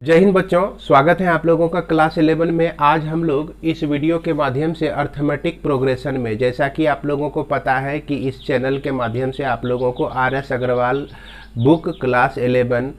जय हिंद बच्चों, स्वागत है आप लोगों का क्लास 11 में। आज हम लोग इस वीडियो के माध्यम से अर्थमेटिक प्रोग्रेशन में, जैसा कि आप लोगों को पता है कि इस चैनल के माध्यम से आप लोगों को RS अग्रवाल बुक क्लास 11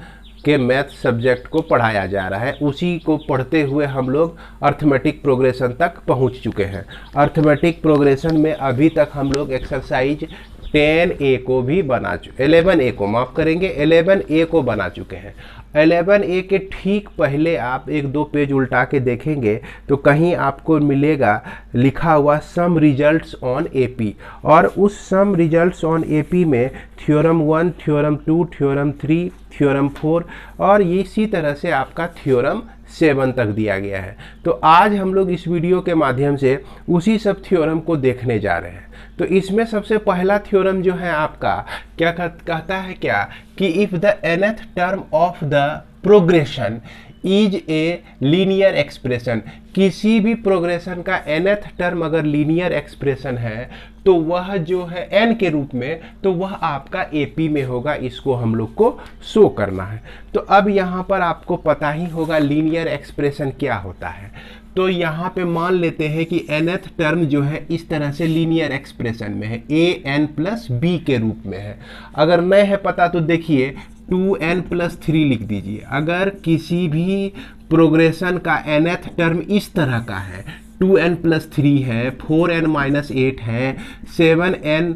के मैथ सब्जेक्ट को पढ़ाया जा रहा है। उसी को पढ़ते हुए हम लोग अर्थमेटिक प्रोग्रेशन तक पहुंच चुके हैं। अर्थमेटिक प्रोग्रेशन में अभी तक हम लोग एक्सरसाइज 10A को भी 11A को माफ़ करेंगे, 11A को बना चुके हैं। 11A के ठीक पहले आप एक दो पेज उल्टा के देखेंगे तो कहीं आपको मिलेगा लिखा हुआ सम रिजल्ट्स ऑन AP, और उस सम रिजल्ट्स ऑन AP में थ्योरम 1, थ्योरम 2, थ्योरम 3, थ्योरम 4 और इसी तरह से आपका थ्योरम 7 तक दिया गया है। तो आज हम लोग इस वीडियो के माध्यम से उसी सब थ्योरम को देखने जा रहे हैं। तो इसमें सबसे पहला थ्योरम जो है आपका क्या कहता है क्या कि if the nth term of the progression is a linear expression, किसी भी प्रोग्रेशन का nth टर्म अगर लीनियर एक्सप्रेशन है तो वह जो है n के रूप में, तो वह आपका AP में होगा। इसको हम लोग को शो करना है। तो अब यहाँ पर आपको पता ही होगा लीनियर एक्सप्रेशन क्या होता है। तो यहाँ पे मान लेते हैं कि nth टर्म जो है इस तरह से लीनियर एक्सप्रेशन में है, an प्लस b के रूप में है। अगर नहीं है पता तो देखिए 2n प्लस 3 लिख दीजिए। अगर किसी भी प्रोग्रेशन का nth टर्म इस तरह का है, 2n प्लस 3 है, 4n माइनस 8 है, 7n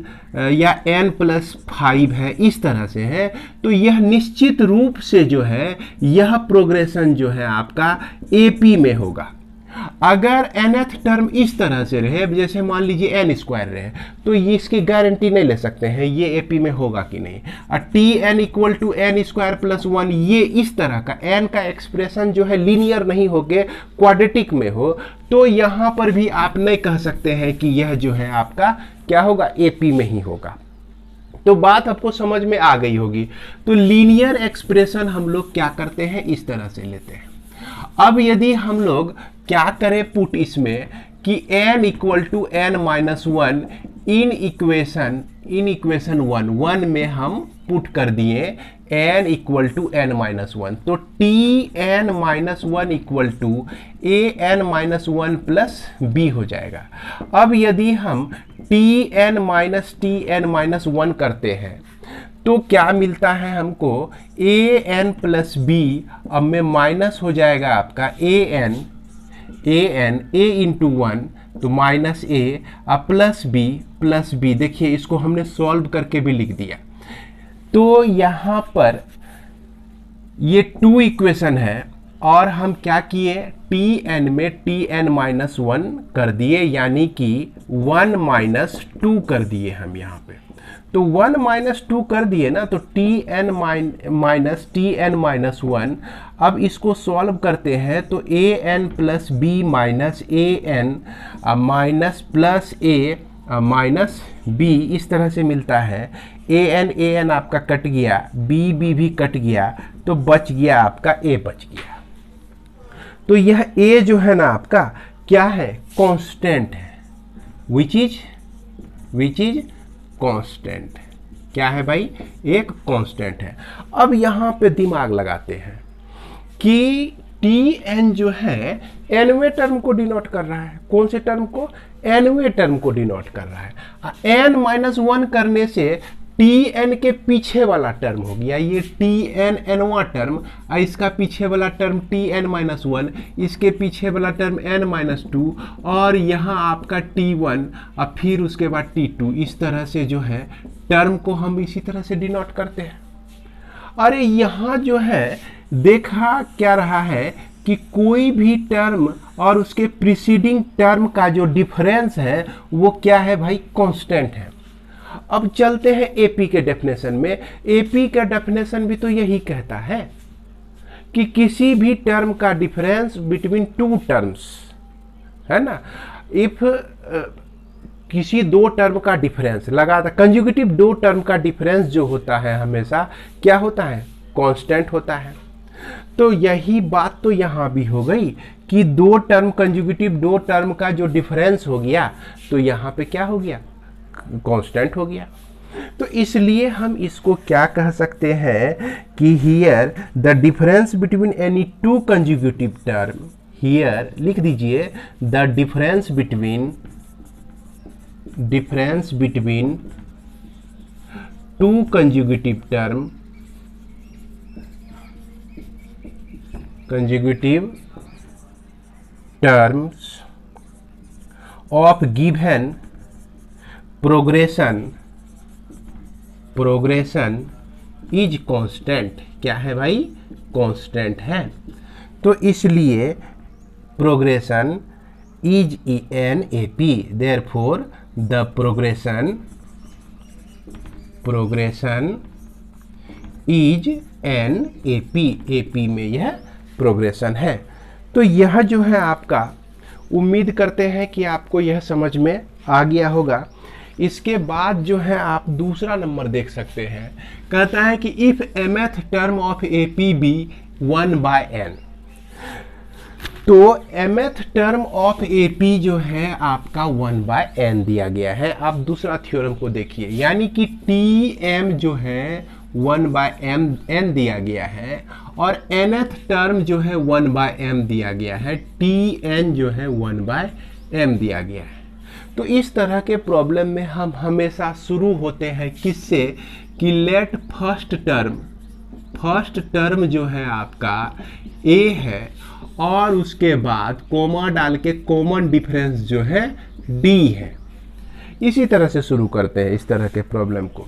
या n प्लस 5 है, इस तरह से है, तो यह निश्चित रूप से जो है यह प्रोग्रेशन जो है आपका AP में होगा। अगर nth टर्म इस तरह से रहे, जैसे मान लीजिए n स्क्वायर रहे, तो ये इसकी गारंटी नहीं ले सकते हैं ये AP में होगा कि नहीं। और tn equal to n square plus 1, ये इस तरह का n का एक्सप्रेशन जो है लीनियर नहीं होके क्वाड्रेटिक में हो, तो यहाँ पर भी आप नहीं कह सकते हैं कि यह जो है आपका क्या होगा, AP में ही होगा। तो बात आपको समझ में आ गई होगी। तो लीनियर एक्सप्रेशन हम लोग क्या करते हैं, इस तरह से लेते हैं। अब यदि हम लोग क्या करें पुट इसमें कि n equal to n minus 1 in equation 1 में हम पुट कर दिए n equal to n minus 1, तो tn minus 1 equal to an minus 1 plus b हो जाएगा। अब यदि हम tn माइनस 1 करते हैं तो क्या मिलता है हमको, an प्लस b, अब में माइनस हो जाएगा आपका an a इंटू 1, तो माइनस a अब प्लस b। देखिए इसको हमने सॉल्व करके भी लिख दिया। तो यहाँ पर ये 2 इक्वेशन है और हम क्या किए, tn में tn माइनस 1 कर दिए, यानी कि 1 माइनस 2 कर दिए हम यहाँ पे। तो 1 माइनस 2 कर दिए ना, तो tn माइनस 1। अब इसको सॉल्व करते हैं तो an plus b minus an minus plus a minus b, इस तरह से मिलता है। an आपका कट गया, b भी कट गया, तो बच गया आपका a बच गया। तो यह a जो है ना आपका क्या है, कांस्टेंट है, विच इज कांस्टेंट। क्या है भाई, एक कांस्टेंट है। अब यहाँ पे दिमाग लगाते हैं कि tn जो है nवें टर्म को डिनोट कर रहा है। कौन से टर्म को, nवें टर्म को डिनोट कर रहा है। n माइनस 1 करने से tn के पीछे वाला टर्म हो गया ये tn nवां टर्म, और इसका पीछे वाला टर्म tn माइनस 1, इसके पीछे वाला टर्म n माइनस 2, और यहाँ आपका t1 और फिर उसके बाद t2। इस तरह से जो है टर्म को हम इसी तरह से डिनोट करते हैं। अरे यहाँ जो है देखा क्या रहा है कि कोई भी टर्म और उसके प्रीसीडिंग टर्म का जो डिफरेंस है वो क्या है भाई, कांस्टेंट है। अब चलते हैं AP के डेफिनेशन में। AP का डेफिनेशन भी तो यही कहता है कि किसी भी टर्म का डिफरेंस बिटवीन 2 टर्म्स, है ना, इफ किसी 2 टर्म का डिफरेंस लगातार कंजुगेटिव 2 टर्म का डिफरेंस जो होता है हमेशा क्या होता है, कांस्टेंट होता है। तो यही बात तो यहाँ भी हो गई कि 2 टर्म कंजुगेटिव 2 टर्म का जो डिफरेंस हो गया, तो यहाँ पे क्या हो गया, कांस्टेंट हो गया। तो इसलिए हम इसको क्या कह सकते हैं कि here the difference between any two conjugative term, here लिख दीजिए the difference between two conjugative terms of given progression is constant. क्या है भाई? कांस्टेंट है। तो इसलिए progression is an A P, therefore the progression is an A P में यह प्रोग्रेशन है। तो यह जो है आपका, उम्मीद करते हैं कि आपको यह समझ में आ गया होगा। इसके बाद जो है आप दूसरा नंबर देख सकते हैं, कहता है कि if mth term of A P be 1/n, तो mth term of A P जो है आपका 1/n दिया गया है। आप दूसरा थ्योरम को देखिए, यानी कि Tm जो है 1/n दिया गया है और nth टर्म जो है 1/m दिया गया है, Tn जो है 1/m दिया गया है। तो इस तरह के प्रॉब्लम में हम हमेशा शुरू होते हैं किससे, कि लेट फर्स्ट टर्म जो है आपका a है और उसके बाद कोमा डाल के कॉमन डिफरेंस जो है d है। इसी तरह से शुरू करते हैं इस तरह के प्रॉब्लम को,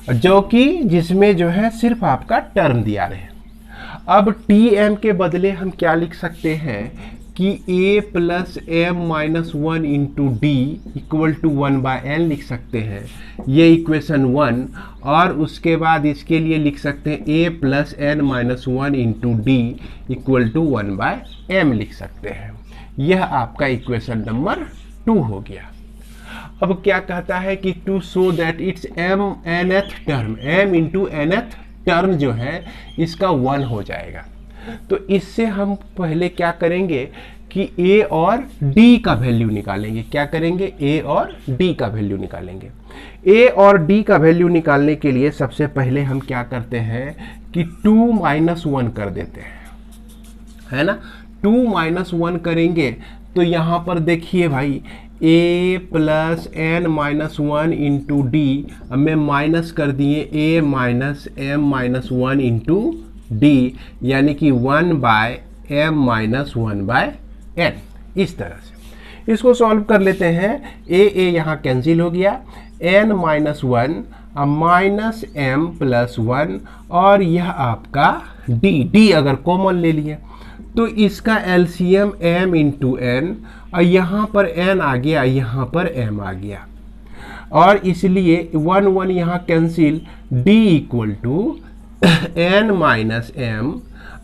जो कि जिसमें जो है सिर्फ आपका टर्म दिया रहे। अब Tm के बदले हम क्या लिख सकते हैं कि a plus m minus 1 into d equal to 1/n लिख सकते हैं, ये इक्वेशन 1। और उसके बाद इसके लिए लिख सकते हैं a plus n minus 1 into d equal to 1/m लिख सकते हैं। यह आपका इक्वेशन नंबर 2 हो गया। अब क्या कहता है कि to show that its nth term, m into nth term जो है इसका 1 हो जाएगा। तो इससे हम पहले क्या करेंगे कि a और d का वैल्यू निकालेंगे। क्या करेंगे? a और d का वैल्यू निकालेंगे। a और d का वैल्यू निकालने के लिए सबसे पहले हम क्या करते हैं कि 2 माइनस 1 कर देते हैं, है ना। 2 माइनस 1 करेंगे तो यहाँ पर देखिए भाई a plus n minus 1 into D, अब मैं माइनस कर दिए a minus m minus 1 into D, यानी कि 1/m माइनस 1/n। इस तरह से इसको सॉल्व कर लेते हैं। a यहाँ कैंसिल हो गया, n minus 1 minus m plus 1 और यह आपका d अगर कॉमन ले लिए तो इसका एलसीएम m इंटू n, और यहाँ पर n आ गया, यहाँ पर m आ गया, और इसलिए 1 यहाँ cancel, d equal to n minus m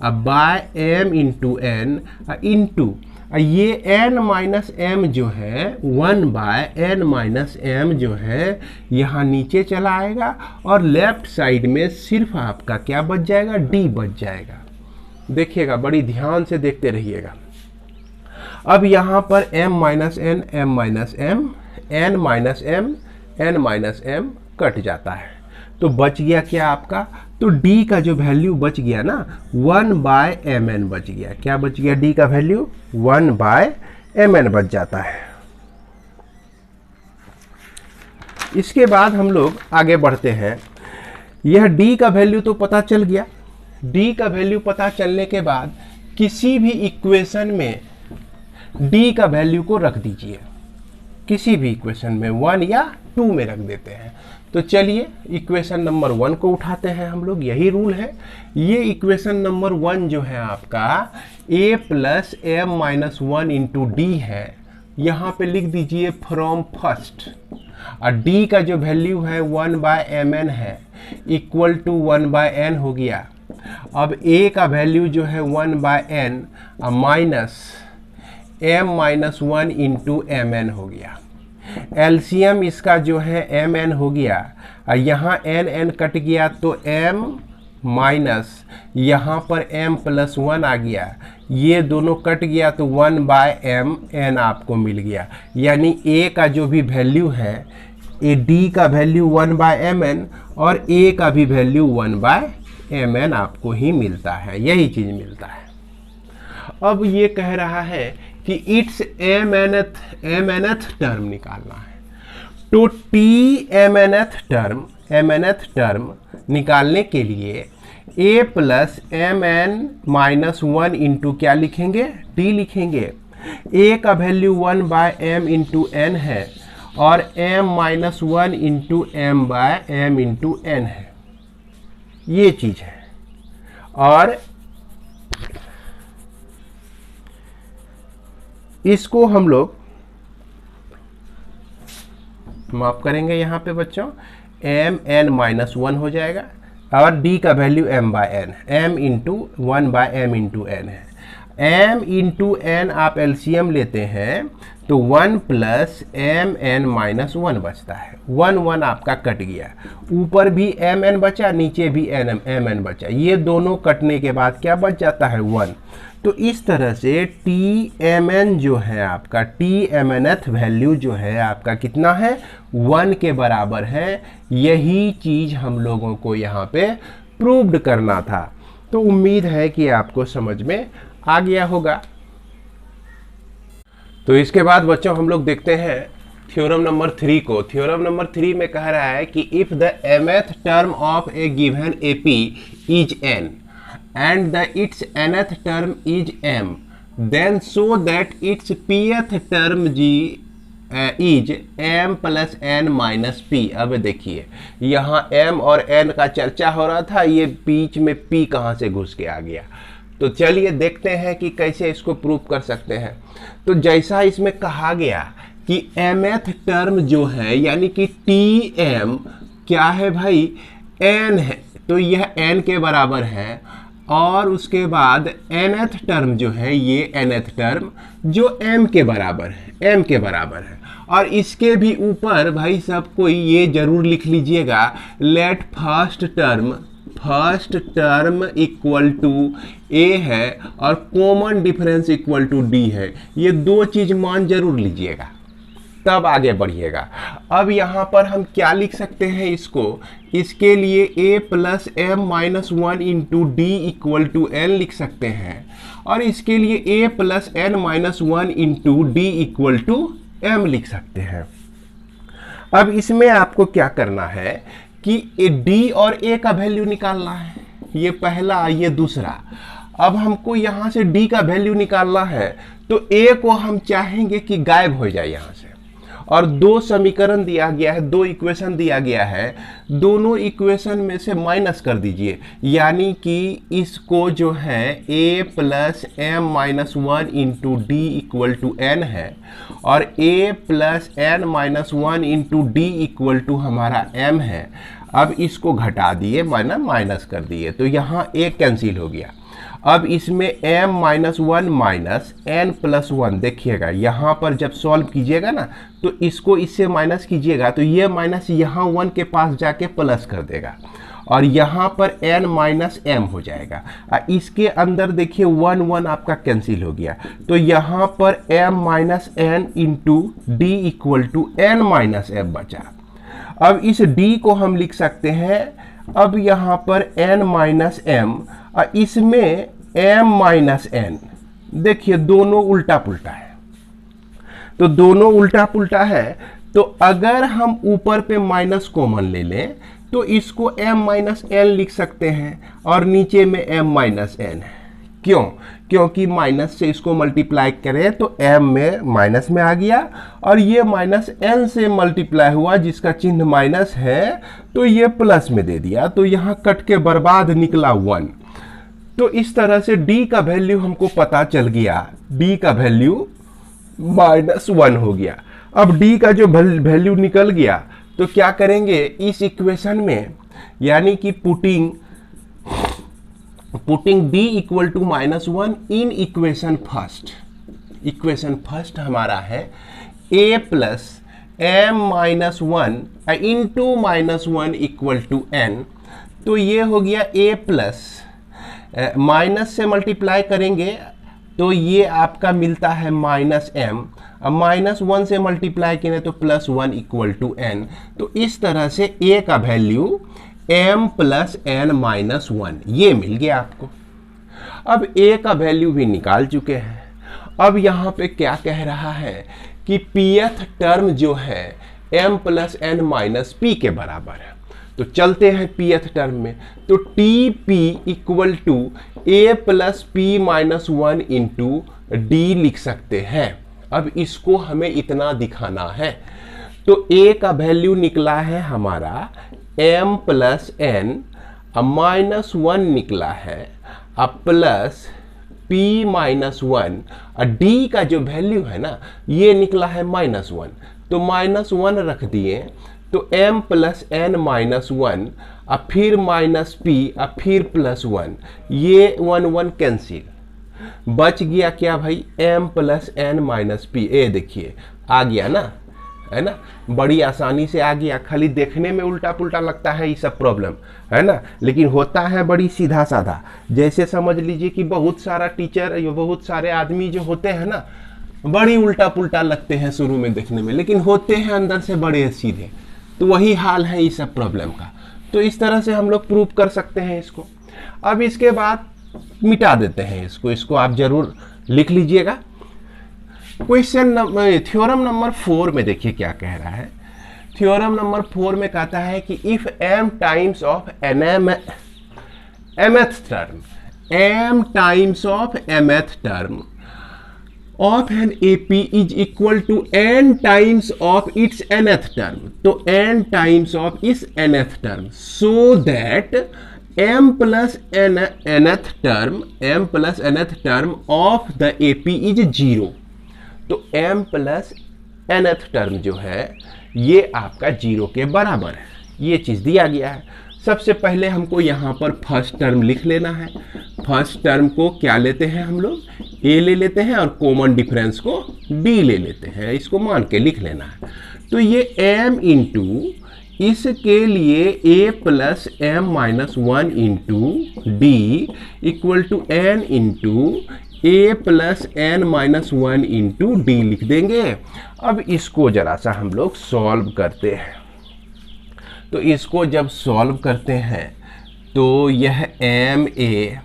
by m into n into ये n माइनस m जो है 1/n माइनस m जो है यहाँ नीचे चला आएगा और लेफ्ट साइड में सिर्फ आपका क्या बच जाएगा? d बच जाएगा। देखिएगा, बड़ी ध्यान से देखते रहिएगा। अब यहाँ पर m minus n, m minus m, n minus m, n minus m cut जाता है, तो बच गया क्या आपका? तो d का जो वैल्यू बच गया ना 1/mn बच गया। क्या बच गया? d का वैल्यू 1/mn बच जाता है। इसके बाद हम लोग आगे बढ़ते हैं। यह d का वैल्यू तो पता चल गया। d का वैल्यू पता चलने के बाद किसी भी इक्वेशन में d का वैल्यू को रख दीजिए, किसी भी इक्वेशन में 1 या 2 में रख देते हैं। तो चलिए इक्वेशन नंबर 1 को उठाते हैं हम लोग, यही रूल है। ये इक्वेशन नंबर 1 जो है आपका a plus m minus 1 into D है, यहाँ पे लिख दीजिए फ्रॉम फर्स्ट, और d का जो वैल्यू है 1/mn है इक्वल टू 1/n हो गया। अब a का वैल्यू जो है 1/n minus m minus 1 into mn हो गया। एलसीएम इसका जो है mn हो गया, और यहाँ n कट गया तो m माइनस यहाँ पर m प्लस 1 आ गया, ये दोनों कट गया तो 1/mn आपको मिल गया। यानी a का जो भी वैल्यू है ए डी का वैल्यू 1/mn और ए का भी वैल्यू 1/mn आपको ही मिलता है, यही चीज मिलता है। अब ये कह रहा है कि इट्स mnth टर्म निकालना है। तो टी mnth टर्म निकालने के लिए a प्लस mn-1 इंटू क्या लिखेंगे, t लिखेंगे। a का वैल्यू 1/m इंटू n है और m-1 into m/m into n है, ये चीज है। और इसको हम लोग माफ करेंगे यहाँ पे बच्चों, mn-1 हो जाएगा और d का value m/n, m into 1/m into n है। m इंटू n आप एलसीएम लेते हैं तो 1 प्लस mn-1 बचता है। 1 आपका कट गया, ऊपर भी mn बचा, नीचे भी mn बचा, ये दोनों कटने के बाद क्या बच जाता है, 1। तो इस तरह से tmn जो है आपका, tmnth वैल्यू जो है आपका कितना है, 1 के बराबर है। यही चीज हम लोगों को यहाँ पे प्रूव्ड करना था। तो उम्मीद है कि आपको समझ में आ गया होगा। तो इसके बाद बच्चों हम लोग देखते हैं थ्योरम नंबर 3 को। थ्योरम नंबर 3 में कह रहा है कि if the mth term of A given AP is n and its nth term is m, then so that its pth term is m plus n minus p। अब देखिए यहाँ m और n का चर्चा हो रहा था, ये बीच में p कहाँ से घुस के आ गया। तो चलिए देखते हैं कि कैसे इसको प्रूव कर सकते हैं। तो जैसा इसमें कहा गया कि mth टर्म जो है यानी कि tm क्या है भाई, n है, तो यह n के बराबर है। और उसके बाद nth टर्म जो है, ये nth टर्म जो m के बराबर है, m के बराबर है। और इसके भी ऊपर भाई सब कोई ये जरूर लिख लीजिएगा, let first term equal to a है और common difference equal to d है। ये दो चीज मान जरूर लीजिएगा, तब आगे बढ़िएगा। अब यहाँ पर हम क्या लिख सकते हैं इसको, इसके लिए a plus m-1 into d equal to n लिख सकते हैं और इसके लिए a plus n-1 into d equal to m लिख सकते हैं। अब इसमें आपको क्या करना है कि d और a का वैल्यू निकालना है, ये पहला ये दूसरा। अब हमको यहाँ से d का वैल्यू निकालना है तो a को हम चाहेंगे कि गायब हो जाए यहाँ से, और दो समीकरण दिया गया है, दो इक्वेशन दिया गया है, दोनों इक्वेशन में से माइनस कर दीजिए। यानी कि इसको जो है a plus m-1 into d equal to n है और a plus n-1 into d equal to हमारा m है। अब इसको घटा दिए, माइनस कर दिए, तो यहाँ a कैंसिल हो गया। अब इसमें m-1 माइनस n प्लस 1, देखिएगा यहाँ पर जब सॉल्व कीजिएगा ना तो इसको इससे माइनस कीजिएगा तो ये माइनस यहाँ 1 के पास जाके प्लस कर देगा और यहाँ पर n माइनस m हो जाएगा। इसके अंदर देखिए 1 आपका कैंसिल हो गया, तो यहाँ पर m minus n into d equal to n minus m बचा। अब इस d को हम लिख सकते हैं, अब यहाँ पर n माइनस m और इसमें m माइनस n, देखिए दोनों उल्टा पुल्टा है, तो दोनों उल्टा पुल्टा है। तो अगर हम ऊपर पे माइनस कॉमन ले लें तो इसको m माइनस n लिख सकते हैं और नीचे में m माइनस n है। क्यों? क्योंकि माइनस से इसको मल्टीप्लाई करें तो m में माइनस में आ गया और ये माइनस n से मल्टीप्लाई हुआ जिसका चिन्ह माइनस है तो ये प्लस में दे दिया, तो यहाँ कट के बर्बाद निकला 1। तो इस तरह से d का वैल्यू हमको पता चल गया, d का वैल्यू -1 हो गया। अब d का जो वैल्यू निकल गया तो क्या करेंगे इस इक्वेशन में, यानी कि putting d equal to -1 in equation first. Equation first हमारा है a plus m-1 into -1 equal to n। तो ये हो गया a प्लस माइनस से मल्टीप्लाई करेंगे तो ये आपका मिलता है माइनस एम। अब -1 से मल्टीप्लाई करें तो +1 इक्वल टू n। तो इस तरह से a का वैल्यू m + n-1 ये मिल गया आपको। अब a का वैल्यू भी निकाल चुके हैं। अब यहाँ पे क्या कह रहा है कि pth टर्म जो है m + n-p के बराबर है। तो चलते हैं pth टर्म में, तो Tp equal to a + p-1 into d लिख सकते हैं। अब इसको हमें इतना दिखाना है, तो a का वैल्यू निकला है हमारा m + n, -1 निकला है, प्लस p-1, d का जो वैल्यू है ना ये निकला है -1, तो -1 रख दिए, तो m + n-1, अब फिर -p, अब फिर +1, ये 1 कैंसिल, बच गया क्या भाई m + n-p। ए देखिए आ गया ना, है ना, बड़ी आसानी से आ गया। खाली देखने में उल्टा पुल्टा लगता है ये सब प्रॉब्लम, है ना, लेकिन होता है बड़ी सीधा साधा। जैसे समझ लीजिए कि बहुत सारा टीचर, बहुत सारे आदमी जो होते हैं ना, बड़ी उल्टा पुल्टा लगते हैं शुरू में देखने में, लेकिन होते हैं अंदर से बड़े सीधे। तो वही हाल है इस सब प्रॉब्लम का। तो इस तरह से हम लोग प्रूव कर सकते हैं इसको। अब इसके बाद मिटा देते हैं इसको आप जरूर लिख लीजिएगा। थ्योरम नंबर 4 में देखिए क्या कह रहा है। थ्योरम नंबर 4 में कहता है कि if m times of mth term of an AP is equal to n times of its nth term, तो n times of its nth term, so that m plus nth term of the AP is 0। तो m plus nth term जो है ये आपका 0 के बराबर है, ये चीज दिया गया है। सबसे पहले हमको यहाँ पर फर्स्ट टर्म लिख लेना है। फर्स्ट टर्म को क्या लेते हैं हम लोग, a ले लेते हैं और कॉमन डिफरेंस को d ले लेते हैं, इसको मान के लिख लेना है। तो ये m इंटू इसके लिए a + m-1 into d equal to n into a + n-1 into d लिख देंगे। अब इसको जरा सा हम लोग सॉल्व करते हैं। तो इसको जब सॉल्व करते हैं तो यह ma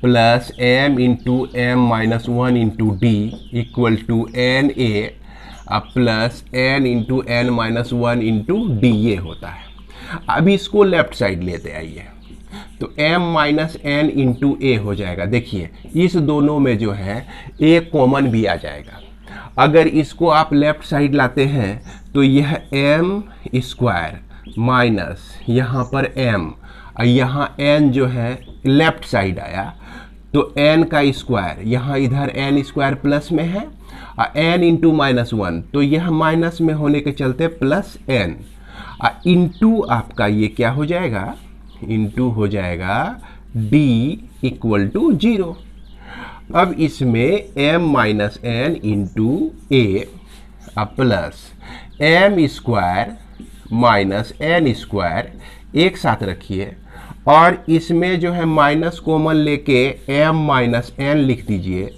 plus m into m-1 into d equal to na plus n into n-1 into d ये होता है। अब इसको लेफ्ट साइड लेते आइए, तो m-n इंटू a हो जाएगा। देखिए इस दोनों में जो है a कॉमन भी आ जाएगा। अगर इसको आप लेफ्ट साइड लाते हैं तो यह m² माइनस यहाँ पर m, यहाँ n जो है लेफ्ट साइड आया तो n का स्क्वायर, यहाँ इधर n² प्लस में है, n इंटू -1 तो यह माइनस में होने के चलते प्लस n, इंटू आपका ये क्या हो जाएगा, इंटू हो जाएगा d इक्वल टू 0। अब इसमें m-n into a plus m² minus n² एक साथ रखिए, और इसमें जो है माइनस कॉमन लेके m-n लिख दीजिए,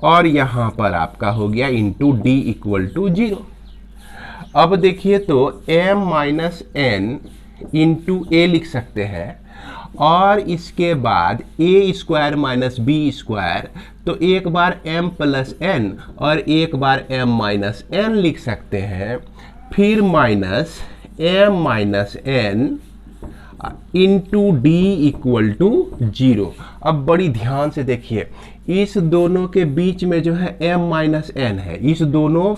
और यहाँ पर आपका हो गया इंटू d इक्वल टू 0। अब देखिए तो m-n इंटू a लिख सकते हैं, और इसके बाद a² माइनस b², तो एक बार m प्लस n और एक बार m-n लिख सकते हैं, फिर minus m-n into d equal to 0। अब बड़ी ध्यान से देखिए, इस दोनों के बीच में जो है m-n है, इस दोनों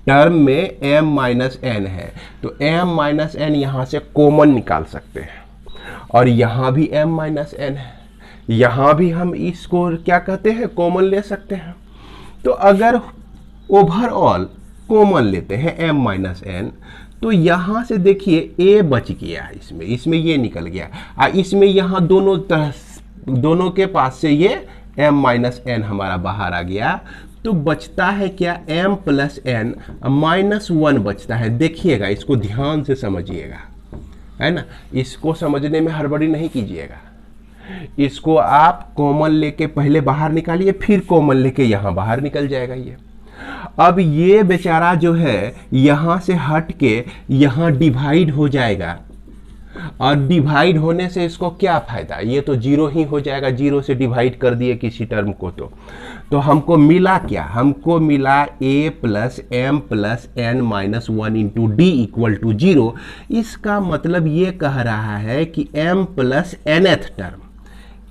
टर्म में m-n है, तो m-n यहाँ से कॉमन निकाल सकते हैं, और यहाँ भी m-n है, यहाँ भी हम इसको क्या कहते हैं, कॉमन ले सकते हैं। तो अगर ओवरऑल कॉमन लेते हैं m-n, तो यहाँ से देखिए a बच गया, इसमें ये निकल गया, इसमें यहाँ दोनों के पास से ये m-n हमारा बाहर आ गया। तो बचता है क्या, m प्लस n -1 बचता है। देखिएगा, इसको ध्यान से समझिएगा, है ना, इसको समझने में हड़बड़ी नहीं कीजिएगा। इसको आप कॉमन लेके पहले बाहर निकालिए, फिर कॉमन लेके यहां बाहर निकल जाएगा ये। अब ये बेचारा जो है यहां से हट के यहां डिवाइड हो जाएगा, और डिवाइड होने से इसको क्या फायदा, ये तो जीरो ही हो जाएगा, जीरो से डिवाइड कर दिए किसी टर्म को। तो हमको मिला क्या, हमको मिला a plus m plus n minus one into d equal to zero. इसका मतलब ये कह रहा है कि m प्लस nth टर्म,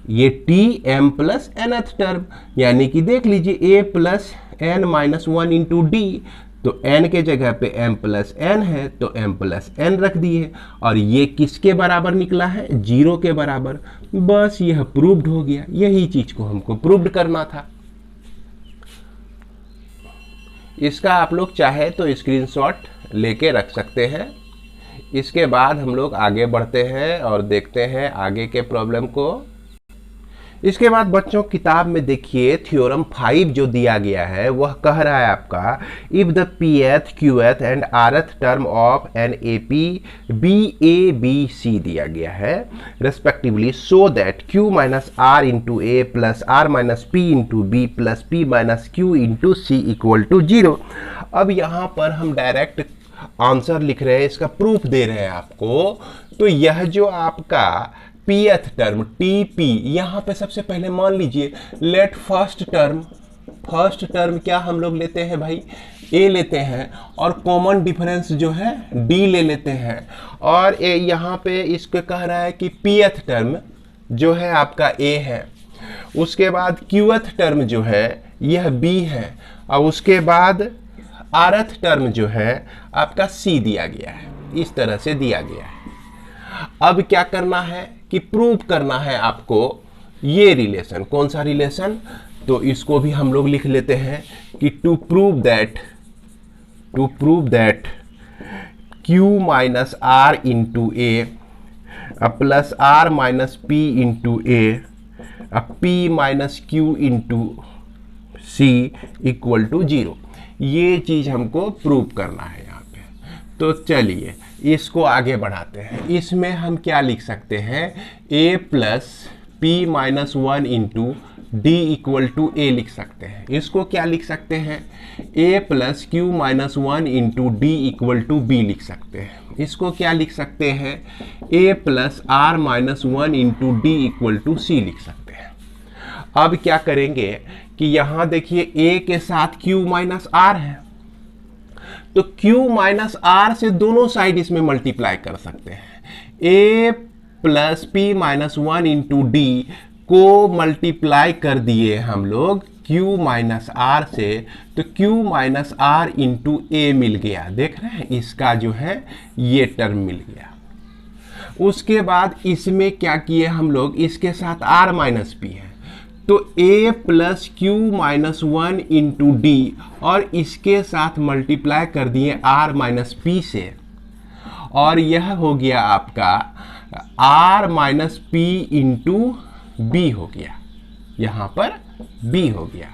ये t m plus nth term, यानी कि देख लीजिए a plus n minus one into d, तो n के जगह पे m प्लस एन है तो m प्लस एन रख दिए, और ये किसके बराबर निकला है, जीरो के बराबर। बस यह प्रूव्ड हो गया, यही चीज को हमको प्रूव्ड करना था। इसका आप लोग चाहे तो स्क्रीनशॉट लेके रख सकते हैं। इसके बाद हम लोग आगे बढ़ते हैं और देखते हैं आगे के प्रॉब्लम को। इसके बाद बच्चों किताब में देखिए थ्योरम 5 जो दिया गया है वह कह रहा है आपका, if the pth qth and rth term of N AP BABC दिया गया है respectively, so that q minus r into a plus r minus p into b plus p minus q into c equal to zero. अब यहाँ पर हम direct answer लिख रहे हैं, इसका प्रूफ दे रहे हैं आपको। तो यह जो आपका pth टर्म TP, यहां पे सबसे पहले मान लीजिए लेट फर्स्ट टर्म क्या हम लोग लेते हैं भाई, a लेते हैं, और कॉमन डिफरेंस जो है d ले लेते हैं, और यहाँ पे इसको कह रहा है कि pth टर्म जो है आपका a है, उसके बाद qth टर्म जो है यह b है, और उसके बाद rth टर्म जो है आपका c दिया गया है, इस तरह से दिया गया है। अब क्या करना है कि प्रूव करना है आपको ये रिलेशन, कौन सा रिलेशन, तो इसको भी हम लोग लिख लेते हैं कि to prove that q minus r into a plus r minus p into a p minus q into c equal to zero, ये चीज हमको प्रूव करना है यहाँ पे। तो चलिए इसको आगे बढ़ाते हैं। इसमें हम क्या लिख सकते हैं, a plus p minus one into d equal to a लिख सकते हैं। इसको क्या लिख सकते हैं, a plus q minus one into d equal to b लिख सकते हैं। इसको क्या लिख सकते हैं, a plus r minus one into d equal to c लिख सकते हैं। अब क्या करेंगे कि यहाँ देखिए a के साथ q माइनस आर है, तो q माइनस आर से दोनों साइड इसमें मल्टीप्लाई कर सकते हैं। a plus p minus one into D को मल्टीप्लाई कर दिए हम लोग q माइनस आर से, तो q माइनस आर इंटू ए मिल गया, देख रहे हैं, इसका जो है ये टर्म मिल गया। उसके बाद इसमें क्या किए हम लोग, इसके साथ r माइनस पी है, तो a plus q minus one into d, और इसके साथ मल्टीप्लाई कर दिए r माइनस पी से, और यह हो गया आपका r minus p into b हो गया, यहाँ पर b हो गया।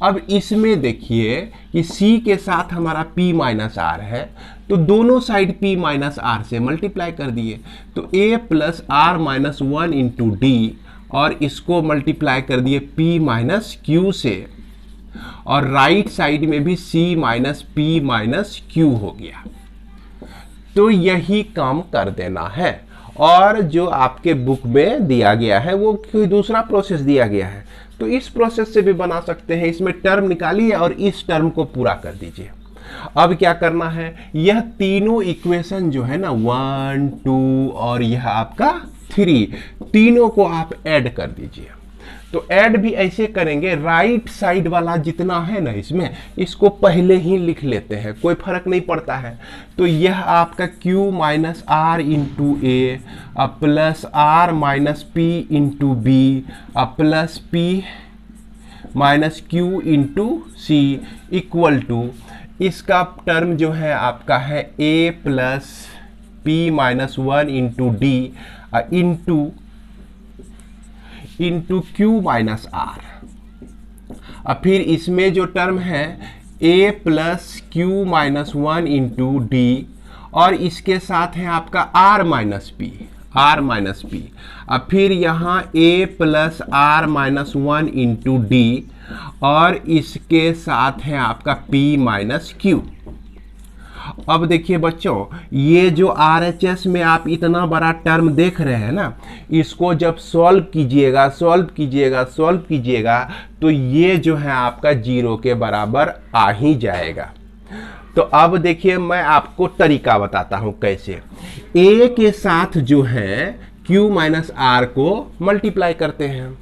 अब इसमें देखिए कि c के साथ हमारा p माइनस आर है, तो दोनों साइड p माइनस आर से मल्टीप्लाई कर दिए, तो a plus r minus one into d, और इसको मल्टीप्लाई कर दिए p माइनस क्यू से, और राइट साइड में भी c minus P minus Q हो गया। तो यही काम कर देना है, और जो आपके बुक में दिया गया है वो कोई दूसरा प्रोसेस दिया गया है, तो इस प्रोसेस से भी बना सकते हैं। इसमें टर्म निकालिए और इस टर्म को पूरा कर दीजिए। अब क्या करना है, यह तीनों इक्वेशन जो है ना 1 2 और यह आपका 3, तीनों को आप ऐड कर दीजिए। तो ऐड भी ऐसे करेंगे, राइट साइड वाला जितना है ना इसमें, इसको पहले ही लिख लेते हैं, कोई फर्क नहीं पड़ता है। तो यह आपका q minus r into a plus r minus p into b plus p minus q into c equal to, इसका टर्म जो है आपका है a plus p minus one into d into q minus r. अब फिर इसमें जो term है a plus q minus one into d, और इसके साथ है आपका r minus p, r minus p. अब फिर यहाँ a plus r minus 1 into d, और इसके साथ है आपका p माइनस क्यू। अब देखिए बच्चों, ये जो RHS में आप इतना बड़ा टर्म देख रहे हैं ना, इसको जब सॉल्व कीजिएगा तो ये जो है आपका 0 के बराबर आ ही जाएगा। तो अब देखिए मैं आपको तरीका बताता हूं कैसे। a के साथ जो है q माइनस आर को मल्टीप्लाई करते हैं,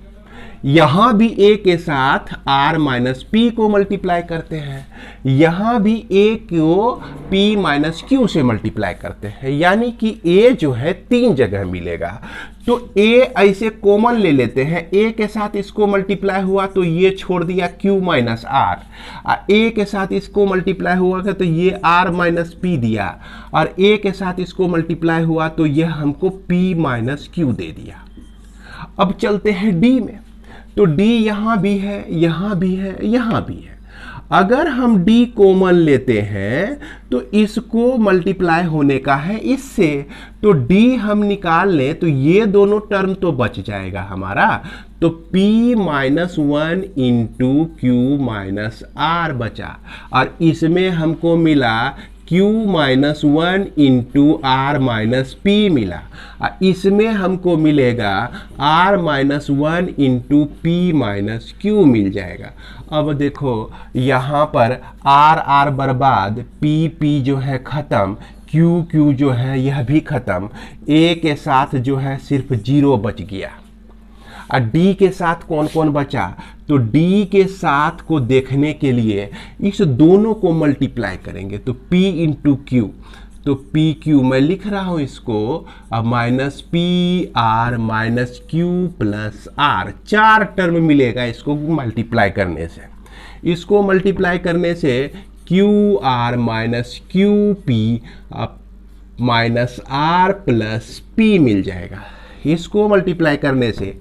यहां भी a के साथ r माइनस पी को मल्टीप्लाई करते हैं, यहां भी a को p माइनस क्यू से मल्टीप्लाई करते हैं, यानी कि a जो है 3 जगह मिलेगा। तो a ऐसे कॉमन ले लेते हैं, a के साथ इसको मल्टीप्लाई हुआ तो ये छोड़ दिया q माइनस आर, a के साथ इसको मल्टीप्लाई हुआ तो ये r माइनस पी दिया, और a के साथ इसको मल्टीप्लाई हुआ तो ये हमको p माइनस क्यू दे दिया। अब चलते हैं d में, तो d यहां भी है, यहां भी है, यहां भी है। अगर हम d कॉमन लेते हैं तो इसको मल्टीप्लाई होने का है इससे, तो d हम निकाल लें तो ये दोनों टर्म तो बच जाएगा हमारा, तो p minus 1 into q minus r बचा, और इसमें हमको मिला q minus 1 into r minus p मिला, और इसमें हमको मिलेगा r minus 1 into p minus q मिल जाएगा। अब देखो यहाँ पर r बर्बाद, p जो है ख़त्म, q जो है यह भी ख़त्म, a के साथ जो है सिर्फ 0 बच गया। और d के साथ कौन कौन बचा, तो d के साथ को देखने के लिए इस दोनों को मल्टीप्लाई करेंगे, तो p इंटू क्यू, तो पी क्यू मैं लिख रहा हूं इसको, अब minus p r minus q plus r, 4 term मिलेगा इसको मल्टीप्लाई करने से। इसको मल्टीप्लाई करने से q r minus q p minus r plus p मिल जाएगा। इसको मल्टीप्लाई करने से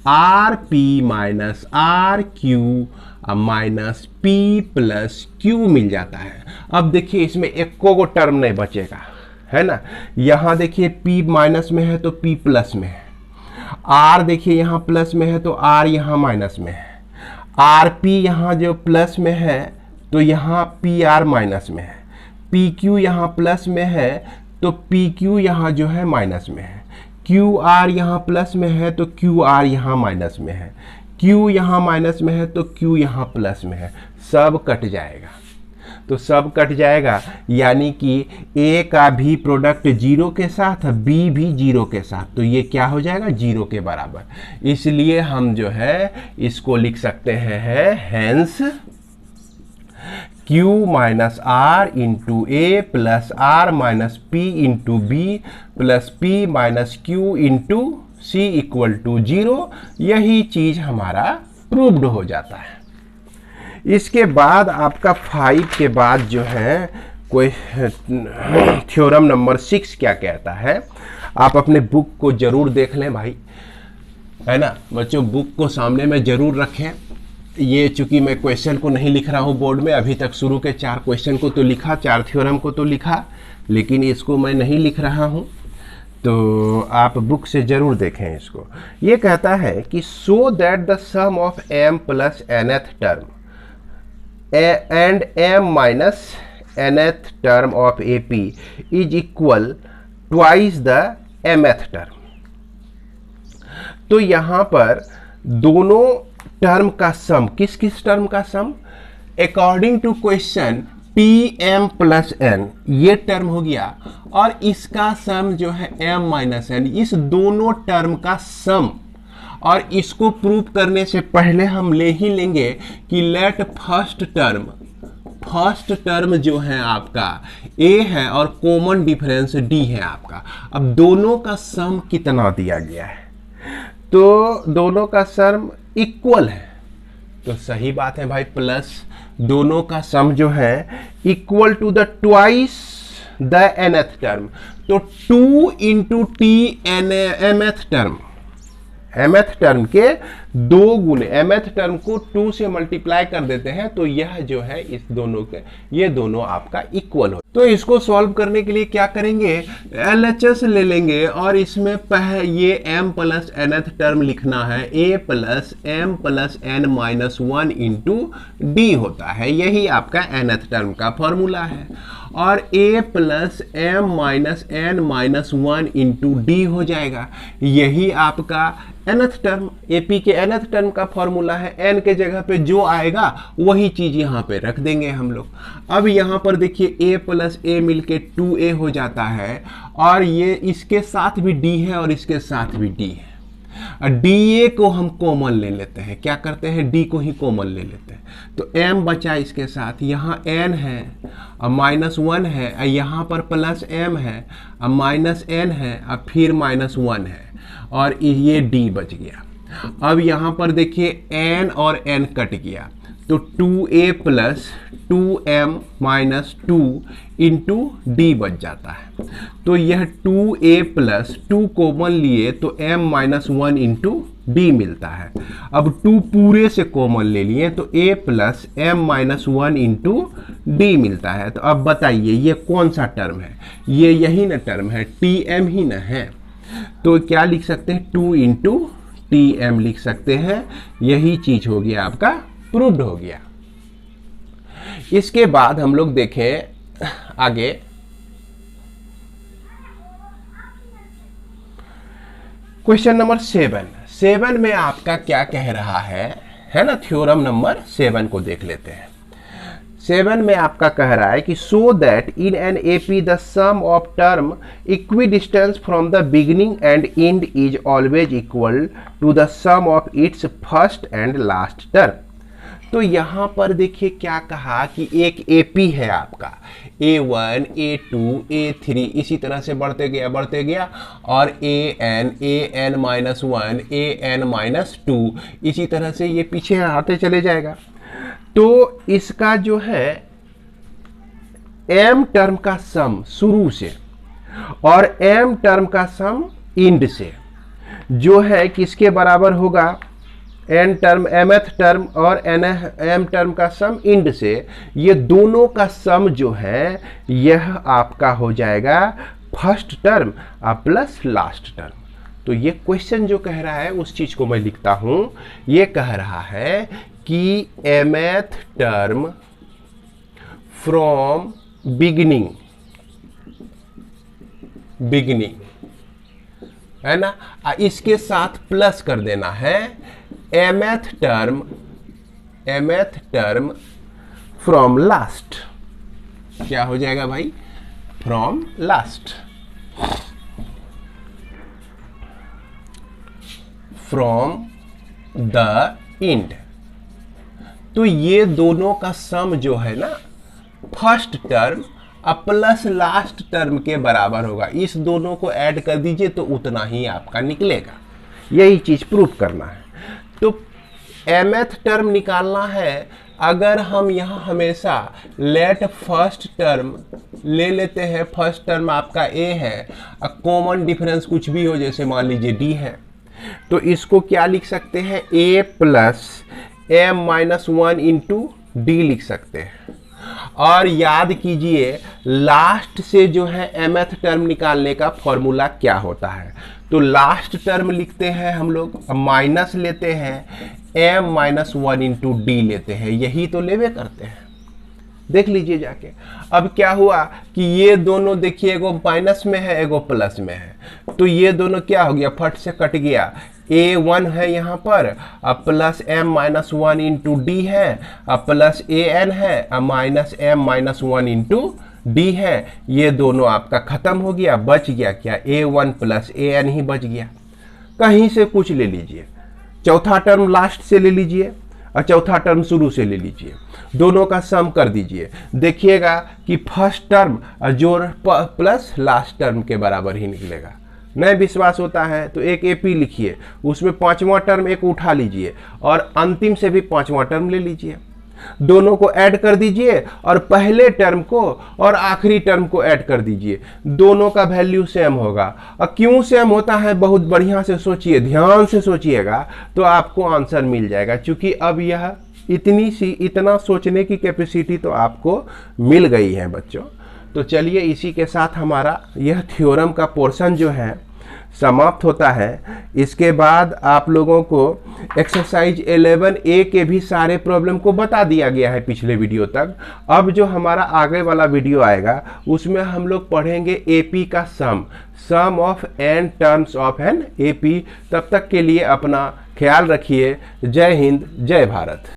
r p minus r q minus p plus q मिल जाता है। अब देखिए इसमें एक को टर्म नहीं बचेगा, है ना। यहाँ देखिए p माइनस में है तो p प्लस में है, r देखिए यहाँ प्लस में है तो r यहाँ माइनस में है, आर पी यहाँ जो प्लस में है तो यहाँ पी आर माइनस में है, पी क्यू यहाँ प्लस में है तो पी क्यू यहाँ जो है माइनस में है, क्यू आर यहाँ प्लस में है तो क्यू आर यहाँ माइनस में है, क्यू यहाँ माइनस में है तो क्यू यहाँ प्लस में है, सब कट जाएगा। तो सब कट जाएगा, यानी कि ए का भी प्रोडक्ट 0 के साथ, बी भी 0 के साथ, तो ये क्या हो जाएगा 0 के बराबर। इसलिए हम जो है इसको लिख सकते हैं hence Q minus r into a plus r minus p into b plus p minus q into c equal to 0। यही चीज हमारा प्रूव्ड हो जाता है। इसके बाद आपका 5 के बाद जो है कोई थ्योरम नंबर 6 क्या कहता है, आप अपने बुक को जरूर देख लें भाई, है ना बच्चों, बुक को सामने में जरूर रखें। ये चूंकि मैं क्वेश्चन को नहीं लिख रहा हूँ बोर्ड में, अभी तक शुरू के 4 क्वेश्चन को तो लिखा, 4 थ्योरम को तो लिखा, लेकिन इसको मैं नहीं लिख रहा हूँ, तो आप बुक से जरूर देखें इसको। ये कहता है कि so that the sum of m plus nth term and m minus nth term of AP is equal twice the mth term. तो यहाँ पर दोनों टर्म का सम, किस किस टर्म का sum, according to question pm plus n ये term हो गया, और इसका सम जो है m माइनस n, इस दोनों टर्म का सम। और इसको प्रूव करने से पहले हम ले ही लेंगे कि लेट फर्स्ट टर्म जो है आपका a है और कॉमन डिफरेंस d है आपका। अब दोनों का सम कितना दिया गया है, तो दोनों का सम इक्वल है, तो सही बात है भाई, प्लस दोनों का सम जो है equal to the twice the nth term, तो 2 into t mth term, mth term के 2 गुने, mth टर्म को 2 से मल्टीप्लाई कर देते हैं तो यह जो है इस दोनों के, ये दोनों आपका इक्वल हो। तो इसको सॉल्व करने के लिए क्या करेंगे, LHS ले लेंगे और इसमें ये m प्लस nth टर्म लिखना है, a plus m plus n minus 1 into D होता है, यही आपका nth टर्म का फॉर्मूला है। और a plus m minus n minus 1 into D हो जाएगा, यही आपका nth टर्म, AP के nth टर्म का फॉर्मूला है। n के जगह पे जो आएगा वही चीज यहाँ पे रख देंगे हम लोग। अब यहाँ पर देखिए a प्लस a मिलके 2a हो जाता है और ये इसके साथ भी d है और इसके साथ भी d है। DA को हम कॉमन ले लेते हैं, क्या करते हैं, D को ही कॉमन ले लेते हैं, तो m बचा इसके साथ, यहाँ n है और माइनस 1 है, यहाँ पर प्लस m है और माइनस n है और फिर माइनस 1 है और ये D बच गया। अब यहाँ पर देखिए n और n कट गया तो 2a plus 2m minus 2 into D बच जाता है। तो यह 2a प्लस 2 कॉमन लिए तो m माइनस 1 इंटू डी मिलता है। अब 2 पूरे से कॉमन ले लिए तो a plus m minus 1 into D मिलता है। तो अब बताइए ये कौन सा टर्म है, ये यही ना टर्म है, tm ही ना है। तो क्या लिख सकते हैं, 2 इंटू tm लिख सकते हैं, यही चीज हो गया आपका, प्रूव्ड हो गया। इसके बाद हम लोग देखें आगे, क्वेश्चन नंबर 7 में आपका क्या कह रहा है ना, थ्योरम नंबर 7 को देख लेते हैं। 7 में आपका कह रहा है कि so that in an AP the sum of term equidistance from the beginning and and is always equal to the sum of its first and last term. तो यहाँ पर देखिए क्या कहा कि एक AP है आपका, A1, A2, A3 इसी तरह से बढ़ते गया और AN माइनस 1, AN माइनस 2 इसी तरह से ये पीछे आते चले जाएगा। तो इसका जो है M टर्म का सम शुरू से और M टर्म का सम इंड से जो है किसके बराबर होगा, n टर्म mth टर्म और m टर्म का सम इंड से, ये दोनों का सम जो है यह आपका हो जाएगा first term plus last term. तो ये क्वेश्चन जो कह रहा है उस चीज को मैं लिखता हूं, ये कह रहा है कि mth टर्म फ्रॉम बिगिनिंग है ना, इसके साथ प्लस कर देना है mth टर्म फ्रॉम लास्ट। क्या हो जाएगा भाई, from last, from the end. तो ये दोनों का सम जो है ना first term plus last term के बराबर होगा। इस दोनों को ऐड कर दीजिए तो उतना ही आपका निकलेगा, यही चीज प्रूफ करना है। तो mth टर्म निकालना है, अगर हम यहाँ हमेशा लेट फर्स्ट टर्म ले लेते हैं, फर्स्ट टर्म आपका a है, कॉमन डिफरेंस कुछ भी हो जैसे मान लीजिए d है, तो इसको क्या लिख सकते हैं, a plus m minus 1 into D लिख सकते हैं। और याद कीजिए लास्ट से जो है mth टर्म निकालने का फॉर्मूला क्या होता है, तो लास्ट टर्म लिखते हैं हम लोग, माइनस लेते हैं m माइनस 1 इंटू डी लेते हैं, यही तो लेवे करते हैं। देख लीजिए जाके। अब क्या हुआ कि ये दोनों देखिए एगो माइनस में है एगो प्लस में है, तो ये दोनों क्या हो गया, फट से कट गया। A1 है यहाँ पर plus m minus 1 into D है, प्लस AN है minus m minus 1 into D है, ये दोनों आपका खत्म हो गया। बच गया क्या, A1 प्लस AN ही बच गया। कहीं से कुछ ले लीजिए, चौथा टर्म लास्ट से ले लीजिए और चौथा टर्म शुरू से ले लीजिए, दोनों का सम कर दीजिए, देखिएगा कि फर्स्ट टर्म जो प्लस लास्ट टर्म के बराबर ही निकलेगा। नहीं विश्वास होता है तो एक AP लिखिए, उसमें पांचवा टर्म एक उठा लीजिए और अंतिम से भी पांचवा टर्म ले लीजिए। दोनों को ऐड कर दीजिए और पहले टर्म को और आखिरी टर्म को ऐड कर दीजिए, दोनों का वैल्यू सेम होगा। और क्यों सेम होता है, बहुत बढ़िया से सोचिए, ध्यान से सोचिएगा तो आपको आंसर मिल जाएगा। क्योंकि अब यह इतना सोचने की कैपेसिटी तो आपको मिल गई है बच्चों। तो चलिए इसी के साथ हमारा यह थ्योरम का पोर्शन जो है समाप्त होता है। इसके बाद आप लोगों को एक्सरसाइज 11A के भी सारे प्रॉब्लम को बता दिया गया है पिछले वीडियो तक। अब जो हमारा आगे वाला वीडियो आएगा उसमें हम लोग पढ़ेंगे AP का sum of n terms of N AP। तब तक के लिए अपना ख्याल रखिए। जय हिंद, जय भारत।